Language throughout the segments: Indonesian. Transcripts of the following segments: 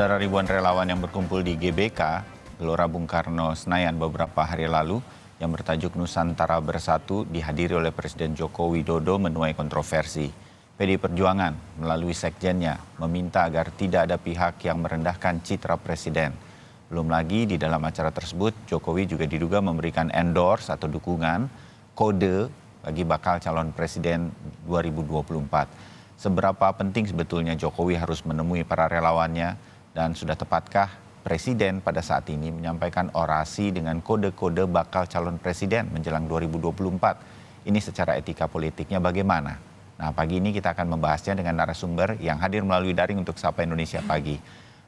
Saudara, ribuan relawan yang berkumpul di GBK, Gelora Bung Karno, Senayan beberapa hari lalu yang bertajuk Nusantara Bersatu dihadiri oleh Presiden Joko Widodo menuai kontroversi. PDI Perjuangan melalui sekjennya meminta agar tidak ada pihak yang merendahkan citra Presiden. Belum lagi di dalam acara tersebut, Jokowi juga diduga memberikan endorse atau dukungan kode bagi bakal calon Presiden 2024. Seberapa penting sebetulnya Jokowi harus menemui para relawannya dan sudah tepatkah Presiden pada saat ini menyampaikan orasi dengan kode-kode bakal calon Presiden menjelang 2024? Ini secara etika politiknya bagaimana? Nah, pagi ini kita akan membahasnya dengan narasumber yang hadir melalui daring untuk Sapa Indonesia Pagi.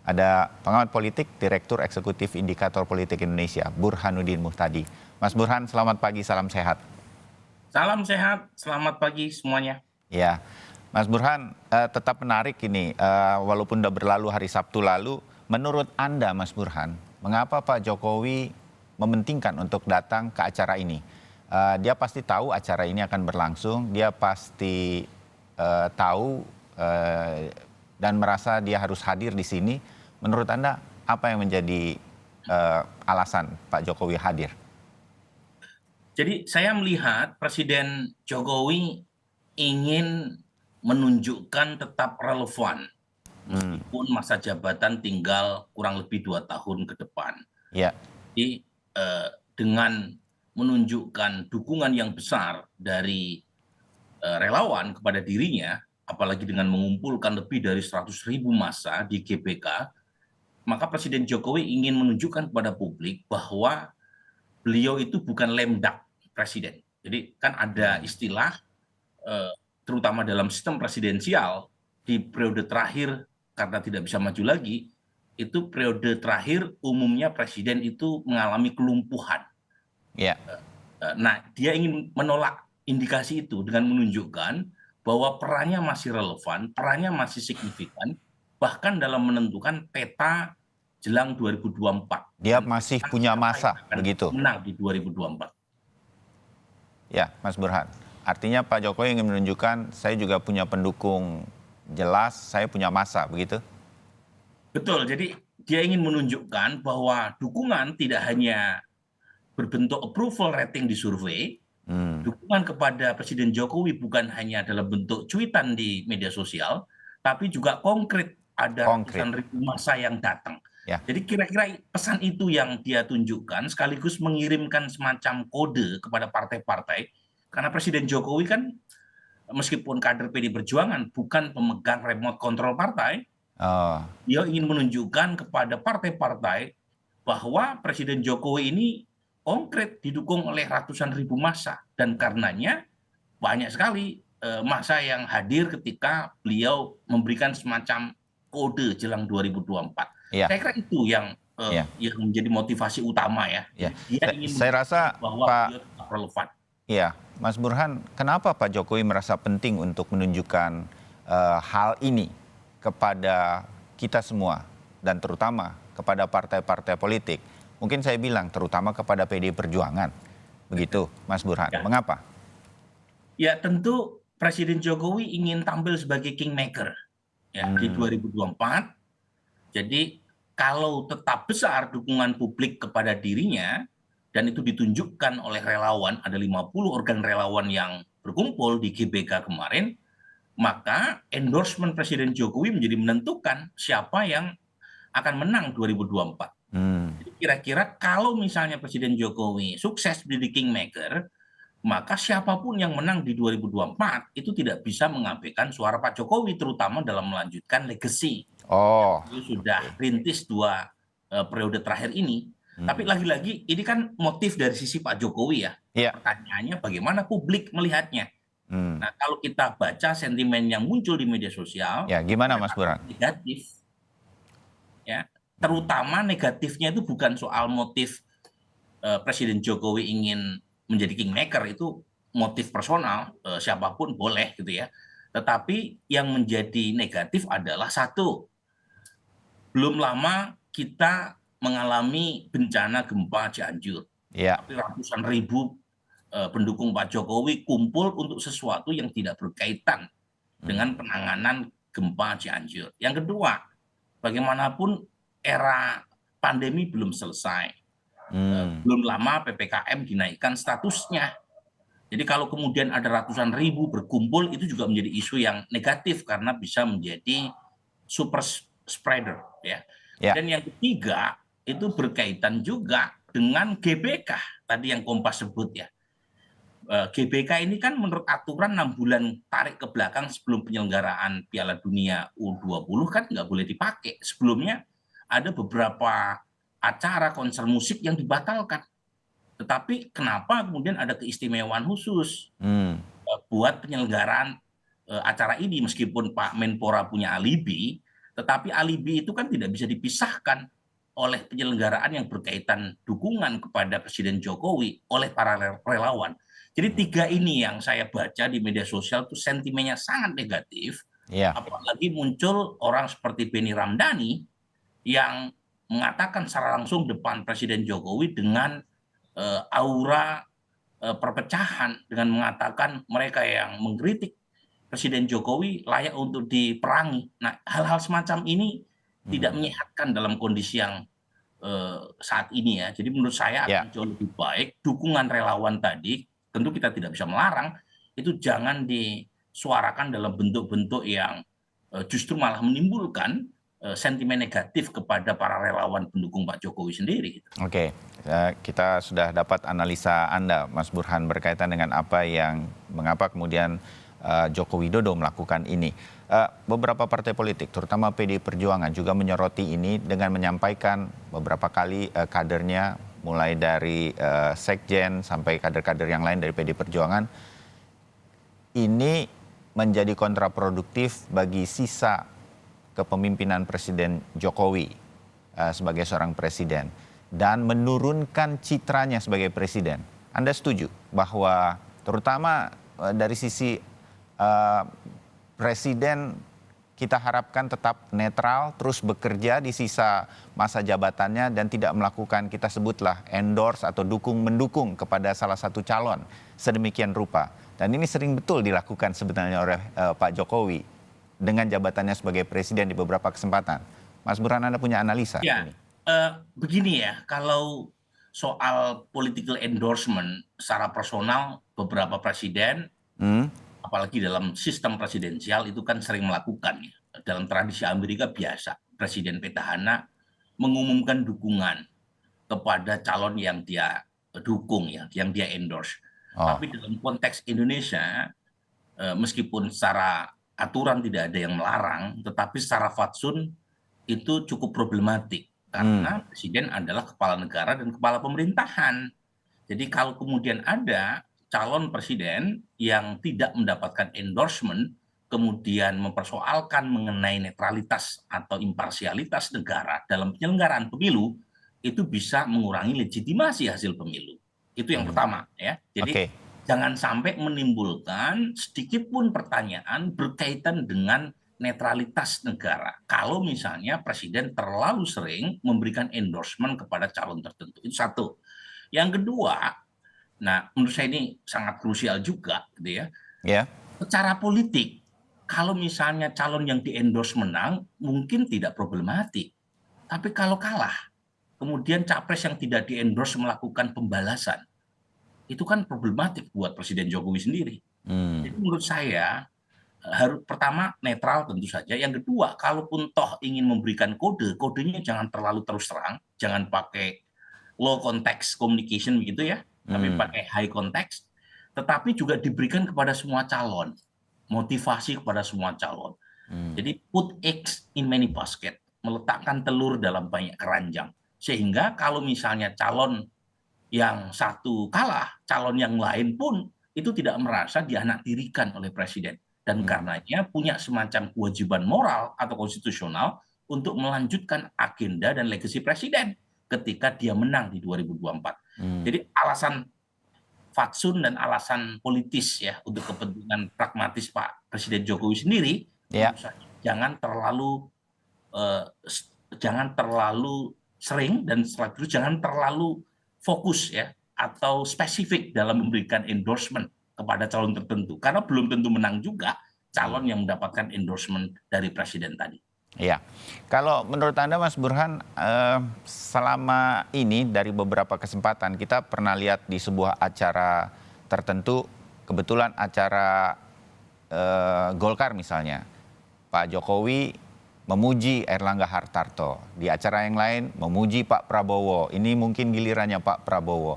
Ada pengamat politik, Direktur Eksekutif Indikator Politik Indonesia, Burhanuddin Muhtadi. Mas Burhan, selamat pagi, salam sehat. Salam sehat, selamat pagi semuanya. Ya, Mas Burhan, tetap menarik ini, walaupun sudah berlalu hari Sabtu lalu, menurut Anda Mas Burhan, mengapa Pak Jokowi mementingkan untuk datang ke acara ini? Dia pasti tahu acara ini akan berlangsung, dia pasti tahu dan merasa dia harus hadir di sini. Menurut Anda, apa yang menjadi alasan Pak Jokowi hadir? Jadi saya melihat Presiden Jokowi ingin menunjukkan tetap relevan meskipun masa jabatan tinggal kurang lebih 2 tahun ke depan. Ya. Jadi dengan menunjukkan dukungan yang besar dari relawan kepada dirinya, apalagi dengan mengumpulkan lebih dari 100.000 massa di GBK, maka Presiden Jokowi ingin menunjukkan kepada publik bahwa beliau itu bukan lemdak presiden. Jadi kan ada istilah, terutama dalam sistem presidensial, di periode terakhir karena tidak bisa maju lagi, itu periode terakhir umumnya presiden itu mengalami kelumpuhan. Ya. Nah, dia ingin menolak indikasi itu dengan menunjukkan bahwa perannya masih relevan, perannya masih signifikan, bahkan dalam menentukan peta jelang 2024. Dia masih punya masa, begitu? Menang di 2024. Ya, Mas Burhan. Artinya Pak Jokowi ingin menunjukkan saya juga punya pendukung jelas, saya punya masa, begitu? Betul, jadi dia ingin menunjukkan bahwa dukungan tidak hanya berbentuk approval rating di survei, dukungan kepada Presiden Jokowi bukan hanya dalam bentuk cuitan di media sosial, tapi juga konkret, ada ratusan ribu massa yang datang. Ya. Jadi kira-kira pesan itu yang dia tunjukkan sekaligus mengirimkan semacam kode kepada partai-partai, karena Presiden Jokowi kan meskipun kader PDI Perjuangan bukan pemegang remote control partai, dia ingin menunjukkan kepada partai-partai bahwa Presiden Jokowi ini konkret didukung oleh ratusan ribu massa, dan karenanya banyak sekali massa yang hadir ketika beliau memberikan semacam kode jelang 2024. Ya. Saya kira itu yang menjadi motivasi utama ya. Ya. Dia ingin saya rasa bahwa beliau tetap relevan. Iya, Mas Burhan, kenapa Pak Jokowi merasa penting untuk menunjukkan hal ini kepada kita semua dan terutama kepada partai-partai politik? Mungkin saya bilang terutama kepada PDI Perjuangan, begitu, Mas Burhan. Ya. Mengapa? Ya tentu Presiden Jokowi ingin tampil sebagai kingmaker ya di 2024. Jadi kalau tetap besar dukungan publik kepada dirinya dan itu ditunjukkan oleh relawan, ada 50 organ relawan yang berkumpul di GBK kemarin, maka endorsement Presiden Jokowi menjadi menentukan siapa yang akan menang 2024. Jadi kira-kira kalau misalnya Presiden Jokowi sukses menjadi kingmaker, maka siapapun yang menang di 2024 itu tidak bisa mengabaikan suara Pak Jokowi, terutama dalam melanjutkan legacy. Itu sudah rintis 2 periode terakhir ini. Tapi lagi-lagi ini kan motif dari sisi Pak Jokowi ya. Pertanyaannya bagaimana publik melihatnya. Nah, kalau kita baca sentimen yang muncul di media sosial, ya gimana Mas Burhan? Negatif. Ya, terutama negatifnya itu bukan soal motif Presiden Jokowi ingin menjadi kingmaker, itu motif personal, siapapun boleh gitu ya. Tetapi yang menjadi negatif adalah satu, belum lama kita mengalami bencana gempa Cianjur. Tapi ratusan ribu pendukung Pak Jokowi kumpul untuk sesuatu yang tidak berkaitan dengan penanganan gempa Cianjur. Yang kedua, bagaimanapun era pandemi belum selesai. Belum lama PPKM dinaikkan statusnya. Jadi kalau kemudian ada ratusan ribu berkumpul, itu juga menjadi isu yang negatif karena bisa menjadi super spreader, ya. Ya. Dan yang ketiga itu berkaitan juga dengan GBK tadi yang Kompas sebut, ya. GBK ini kan menurut aturan 6 bulan tarik ke belakang sebelum penyelenggaraan Piala Dunia U20 kan nggak boleh dipakai. Sebelumnya ada beberapa acara konser musik yang dibatalkan. Tetapi kenapa kemudian ada keistimewaan khusus buat penyelenggaraan acara ini, meskipun Pak Menpora punya alibi, tetapi alibi itu kan tidak bisa dipisahkan oleh penyelenggaraan yang berkaitan dukungan kepada Presiden Jokowi oleh para relawan. Jadi tiga ini yang saya baca di media sosial itu sentimennya sangat negatif, Ya. apalagi muncul orang seperti Benny Ramdhani yang mengatakan secara langsung depan Presiden Jokowi dengan aura perpecahan, dengan mengatakan mereka yang mengkritik Presiden Jokowi layak untuk diperangi. Nah, hal-hal semacam ini tidak menyehatkan dalam kondisi yang saat ini, ya. Jadi menurut saya Ya. akan jauh lebih baik dukungan relawan tadi, tentu kita tidak bisa melarang, itu jangan disuarakan dalam bentuk-bentuk yang justru malah menimbulkan sentimen negatif kepada para relawan pendukung Pak Jokowi sendiri. Oke, kita sudah dapat analisa Anda, Mas Burhan, berkaitan dengan apa yang mengapa kemudian Joko Widodo melakukan ini. Beberapa partai politik, terutama PDI Perjuangan, juga menyoroti ini dengan menyampaikan beberapa kali kadernya, mulai dari Sekjen sampai kader-kader yang lain dari PDI Perjuangan, ini menjadi kontraproduktif bagi sisa kepemimpinan Presiden Jokowi sebagai seorang presiden dan menurunkan citranya sebagai presiden. Anda setuju bahwa terutama dari sisi presiden kita harapkan tetap netral, terus bekerja di sisa masa jabatannya dan tidak melakukan, kita sebutlah, endorse atau mendukung kepada salah satu calon sedemikian rupa. Dan ini sering betul dilakukan sebenarnya oleh Pak Jokowi dengan jabatannya sebagai presiden di beberapa kesempatan. Mas Burhan, Anda punya analisa? Ya, begini ya, kalau soal political endorsement secara personal, beberapa presiden, apalagi dalam sistem presidensial itu kan sering melakukan, ya. Dalam tradisi Amerika biasa, presiden petahana mengumumkan dukungan kepada calon yang dia dukung, ya, yang dia endorse. Tapi dalam konteks Indonesia, meskipun secara aturan tidak ada yang melarang, tetapi secara fatsun itu cukup problematik karena presiden adalah kepala negara dan kepala pemerintahan. Jadi kalau kemudian ada calon presiden yang tidak mendapatkan endorsement, kemudian mempersoalkan mengenai netralitas atau imparsialitas negara dalam penyelenggaraan pemilu, itu bisa mengurangi legitimasi hasil pemilu. Itu yang pertama, ya. Jadi jangan sampai menimbulkan sedikit pun pertanyaan berkaitan dengan netralitas negara. Kalau misalnya presiden terlalu sering memberikan endorsement kepada calon tertentu. Itu satu. Yang kedua, nah menurut saya ini sangat krusial juga, gitu ya. Ya. Secara politik, kalau misalnya calon yang di-endorse menang, mungkin tidak problematik. Tapi kalau kalah, kemudian capres yang tidak di-endorse melakukan pembalasan, itu kan problematik buat Presiden Jokowi sendiri. Jadi menurut saya harus pertama netral tentu saja. Yang kedua, kalaupun toh ingin memberikan kode, kodenya jangan terlalu terus terang, jangan pakai low context communication begitu ya, tapi pakai high context, tetapi juga diberikan kepada semua calon, motivasi kepada semua calon. Jadi put eggs in many basket, meletakkan telur dalam banyak keranjang, sehingga kalau misalnya calon yang satu kalah, calon yang lain pun itu tidak merasa dianaktirikan oleh presiden. Dan karenanya punya semacam kewajiban moral atau konstitusional untuk melanjutkan agenda dan legasi presiden ketika dia menang di 2024. Jadi alasan fatsun dan alasan politis, ya, untuk kepentingan pragmatis Pak Presiden Jokowi sendiri, jangan terlalu sering dan selanjutnya jangan terlalu fokus, ya, atau spesifik dalam memberikan endorsement kepada calon tertentu, karena belum tentu menang juga calon yang mendapatkan endorsement dari presiden tadi. Iya. Kalau menurut Anda Mas Burhan, selama ini dari beberapa kesempatan kita pernah lihat di sebuah acara tertentu, kebetulan acara Golkar misalnya, Pak Jokowi memuji Erlangga Hartarto, di acara yang lain memuji Pak Prabowo, ini mungkin gilirannya Pak Prabowo.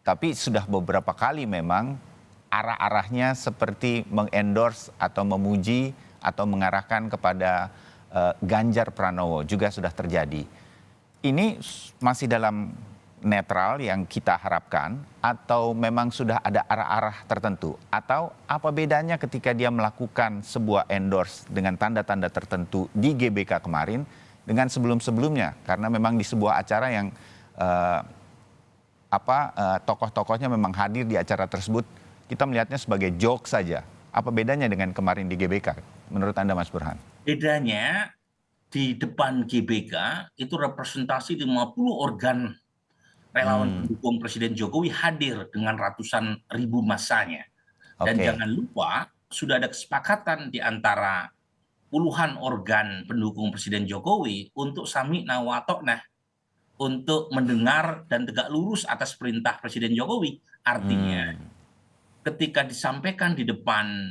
Tapi sudah beberapa kali memang arah-arahnya seperti mengendorse atau memuji atau mengarahkan kepada Ganjar Pranowo juga sudah terjadi. Ini masih dalam netral yang kita harapkan atau memang sudah ada arah-arah tertentu? Atau apa bedanya ketika dia melakukan sebuah endorse dengan tanda-tanda tertentu di GBK kemarin dengan sebelum-sebelumnya? Karena memang di sebuah acara yang tokoh-tokohnya memang hadir di acara tersebut, kita melihatnya sebagai joke saja. Apa bedanya dengan kemarin di GBK menurut Anda Mas Burhan? Bedanya di depan GBK itu representasi 50 organ relawan pendukung Presiden Jokowi hadir dengan ratusan ribu massanya. Dan Oke. jangan lupa sudah ada kesepakatan di antara puluhan organ pendukung Presiden Jokowi untuk sami'na wa ta'na, untuk mendengar dan tegak lurus atas perintah Presiden Jokowi. Artinya ketika disampaikan di depan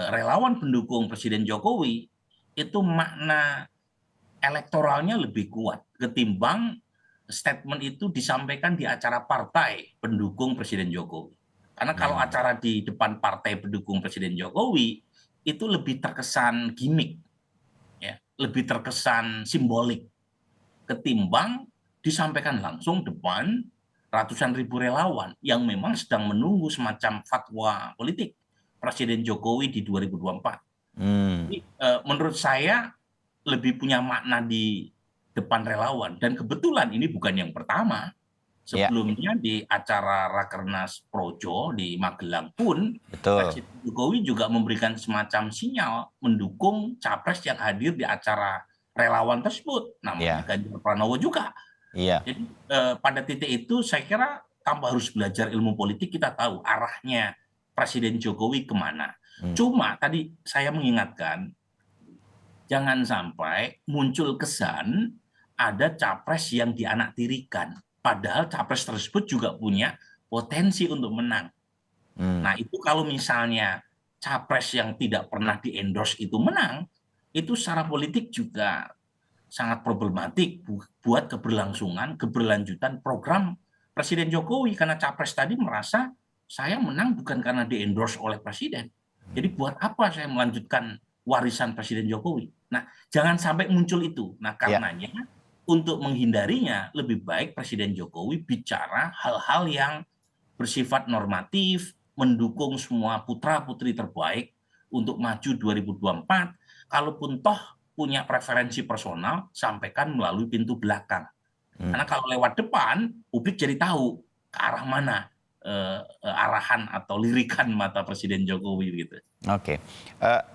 relawan pendukung Presiden Jokowi, itu makna elektoralnya lebih kuat ketimbang statement itu disampaikan di acara partai pendukung Presiden Jokowi. Karena kalau acara di depan partai pendukung Presiden Jokowi itu lebih terkesan gimmick, ya, lebih terkesan simbolik ketimbang disampaikan langsung depan ratusan ribu relawan yang memang sedang menunggu semacam fatwa politik Presiden Jokowi di 2024. Jadi, menurut saya lebih punya makna di depan relawan. Dan kebetulan ini bukan yang pertama. Ya, Sebelumnya di acara Rakernas Projo di Magelang pun, betul. Presiden Jokowi juga memberikan semacam sinyal mendukung capres yang hadir di acara relawan tersebut. Namanya Ya, Ganjar Pranowo juga. iya. Jadi pada titik itu saya kira tanpa harus belajar ilmu politik kita tahu arahnya Presiden Jokowi kemana. Cuma tadi saya mengingatkan, jangan sampai muncul kesan ada capres yang dianaktirikan. Padahal capres tersebut juga punya potensi untuk menang. Nah, itu kalau misalnya capres yang tidak pernah di-endorse itu menang, itu secara politik juga sangat problematik buat keberlangsungan, keberlanjutan program Presiden Jokowi. Karena capres tadi merasa saya menang bukan karena di-endorse oleh Presiden. Jadi buat apa saya melanjutkan warisan Presiden Jokowi? Nah, jangan sampai muncul itu. Nah, Ya. karenanya untuk menghindarinya lebih baik Presiden Jokowi bicara hal-hal yang bersifat normatif, mendukung semua putra-putri terbaik untuk maju 2024. Kalaupun toh punya preferensi personal, sampaikan melalui pintu belakang. Karena kalau lewat depan, publik jadi tahu ke arah mana arahan atau lirikan mata Presiden Jokowi gitu. Oke.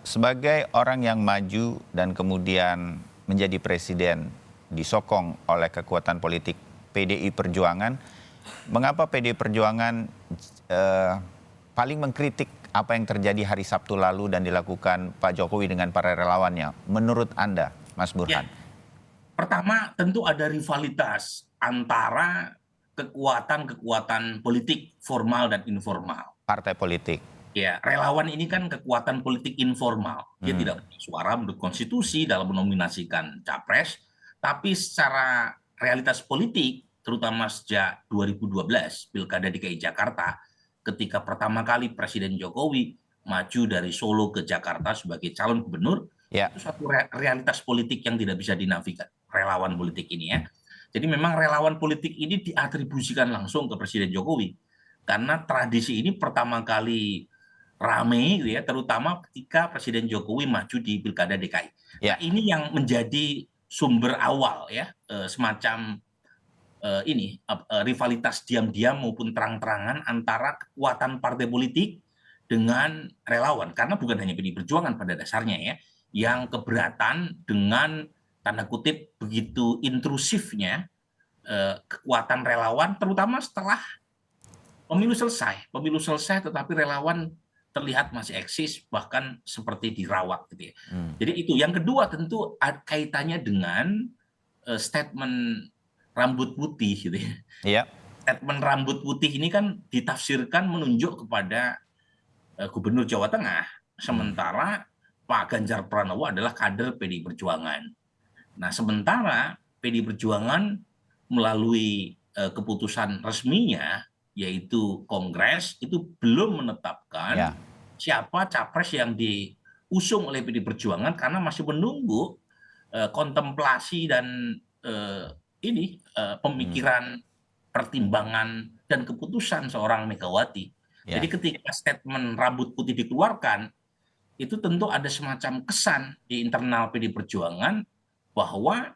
Sebagai orang yang maju dan kemudian menjadi presiden disokong oleh kekuatan politik PDI Perjuangan, mengapa PDI Perjuangan paling mengkritik apa yang terjadi hari Sabtu lalu dan dilakukan Pak Jokowi dengan para relawannya? Menurut Anda, Mas Burhan? Ya, pertama tentu ada rivalitas antara kekuatan-kekuatan politik formal dan informal. Partai politik. Ya, relawan ini kan kekuatan politik informal. Dia tidak punya suara menurut konstitusi dalam menominasikan capres, tapi secara realitas politik, terutama sejak 2012 Pilkada DKI Jakarta, ketika pertama kali Presiden Jokowi maju dari Solo ke Jakarta sebagai calon gubernur, Ya. itu satu realitas politik yang tidak bisa dinafikan, relawan politik ini ya. Jadi memang relawan politik ini diatribusikan langsung ke Presiden Jokowi. Karena tradisi ini pertama kali rame gitu ya, terutama ketika Presiden Jokowi maju di Pilkada DKI. Ya. Nah, ini yang menjadi sumber awal ya, semacam rivalitas diam-diam maupun terang-terangan antara kekuatan partai politik dengan relawan. Karena bukan hanya PDI Perjuangan pada dasarnya ya, yang keberatan dengan tanda kutip begitu intrusifnya kekuatan relawan, terutama setelah pemilu selesai tetapi relawan terlihat masih eksis, bahkan seperti dirawat gitu ya. Jadi itu. Yang kedua tentu kaitannya dengan statement rambut putih gitu ya. Iya. Statement rambut putih ini kan ditafsirkan menunjuk kepada Gubernur Jawa Tengah, sementara Pak Ganjar Pranowo adalah kader PDI Perjuangan. Nah, sementara PDI Perjuangan melalui keputusan resminya, yaitu Kongres, itu belum menetapkan siapa capres yang diusung oleh PDI Perjuangan karena masih menunggu kontemplasi dan pemikiran, pertimbangan, dan keputusan seorang Megawati. Jadi ketika statement rambut putih dikeluarkan, itu tentu ada semacam kesan di internal PDI Perjuangan bahwa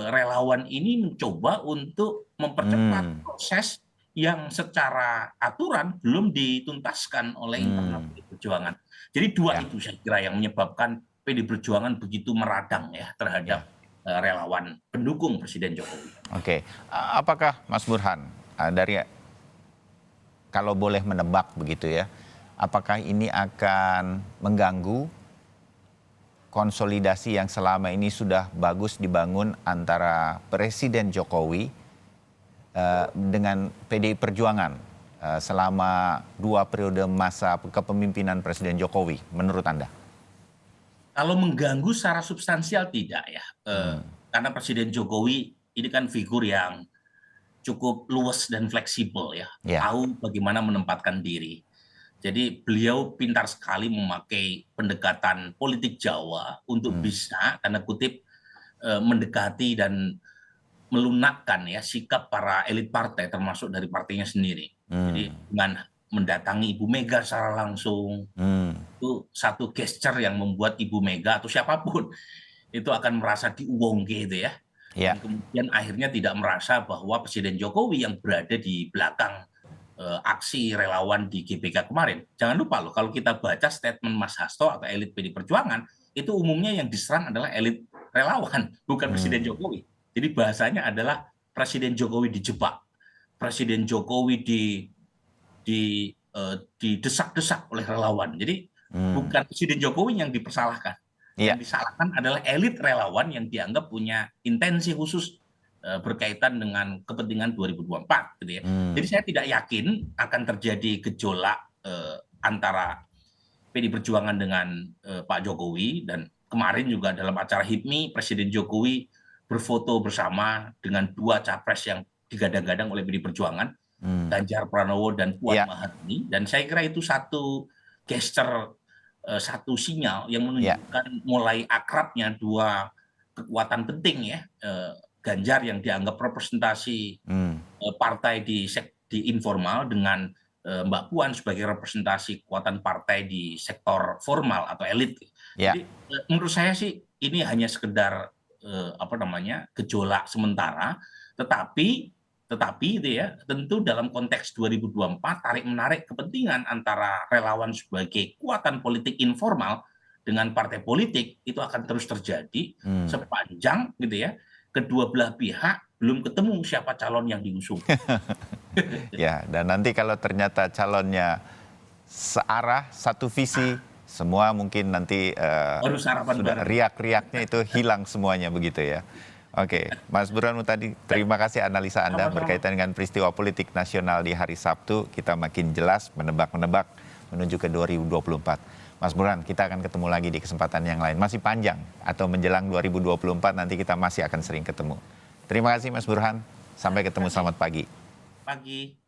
relawan ini mencoba untuk mempercepat proses yang secara aturan belum dituntaskan oleh internal PDI Perjuangan. Jadi dua itu saya kira yang menyebabkan PDI Perjuangan begitu meradang ya terhadap relawan pendukung Presiden Jokowi. Oke, apakah Mas Burhan dari kalau boleh menebak begitu ya, apakah ini akan mengganggu konsolidasi yang selama ini sudah bagus dibangun antara Presiden Jokowi dengan PDI Perjuangan selama 2 periode masa kepemimpinan Presiden Jokowi, menurut Anda? Kalau mengganggu secara substansial tidak ya, karena Presiden Jokowi ini kan figur yang cukup luas dan fleksibel ya, tahu bagaimana menempatkan diri. Jadi beliau pintar sekali memakai pendekatan politik Jawa untuk bisa, tanda kutip, mendekati dan melunakkan ya sikap para elit partai termasuk dari partainya sendiri. Jadi dengan mendatangi Ibu Mega secara langsung, itu satu gesture yang membuat Ibu Mega atau siapapun itu akan merasa diuwongke gitu ya. Dan kemudian akhirnya tidak merasa bahwa Presiden Jokowi yang berada di belakang aksi relawan di GBK kemarin. Jangan lupa loh, kalau kita baca statement Mas Hasto atau elit PDI Perjuangan, itu umumnya yang diserang adalah elit relawan, bukan Presiden Jokowi. Jadi bahasanya adalah Presiden Jokowi dijebak, Presiden Jokowi didesak-desak oleh relawan. Jadi bukan Presiden Jokowi yang dipersalahkan. Yang disalahkan adalah elit relawan yang dianggap punya intensi khusus berkaitan dengan kepentingan 2024 gitu ya. Jadi saya tidak yakin akan terjadi gejolak antara PDI Perjuangan dengan Pak Jokowi, dan kemarin juga dalam acara HIPMI Presiden Jokowi berfoto bersama dengan 2 capres yang digadang-gadang oleh PDI Perjuangan, Ganjar Pranowo dan Puan Maharani, dan saya kira itu satu gesture, satu sinyal yang menunjukkan mulai akrabnya 2 kekuatan penting ya, Ganjar yang dianggap representasi partai di informal dengan Mbak Puan sebagai representasi kekuatan partai di sektor formal atau elit. Jadi menurut saya sih ini hanya sekedar gejolak sementara, tetapi itu ya tentu dalam konteks 2024 tarik-menarik kepentingan antara relawan sebagai kekuatan politik informal dengan partai politik itu akan terus terjadi sepanjang gitu ya kedua belah pihak belum ketemu siapa calon yang diusung. Ya, dan nanti kalau ternyata calonnya searah, satu visi, semua mungkin nanti sudah riak-riaknya itu hilang semuanya begitu ya. Oke, Mas Burhan Mutadi, terima kasih analisa Anda berkaitan dengan peristiwa politik nasional di hari Sabtu. Kita makin jelas menebak-menebak menuju ke 2024. Mas Burhan, kita akan ketemu lagi di kesempatan yang lain. Masih panjang atau menjelang 2024 nanti kita masih akan sering ketemu. Terima kasih Mas Burhan, sampai ketemu, selamat pagi. Pagi.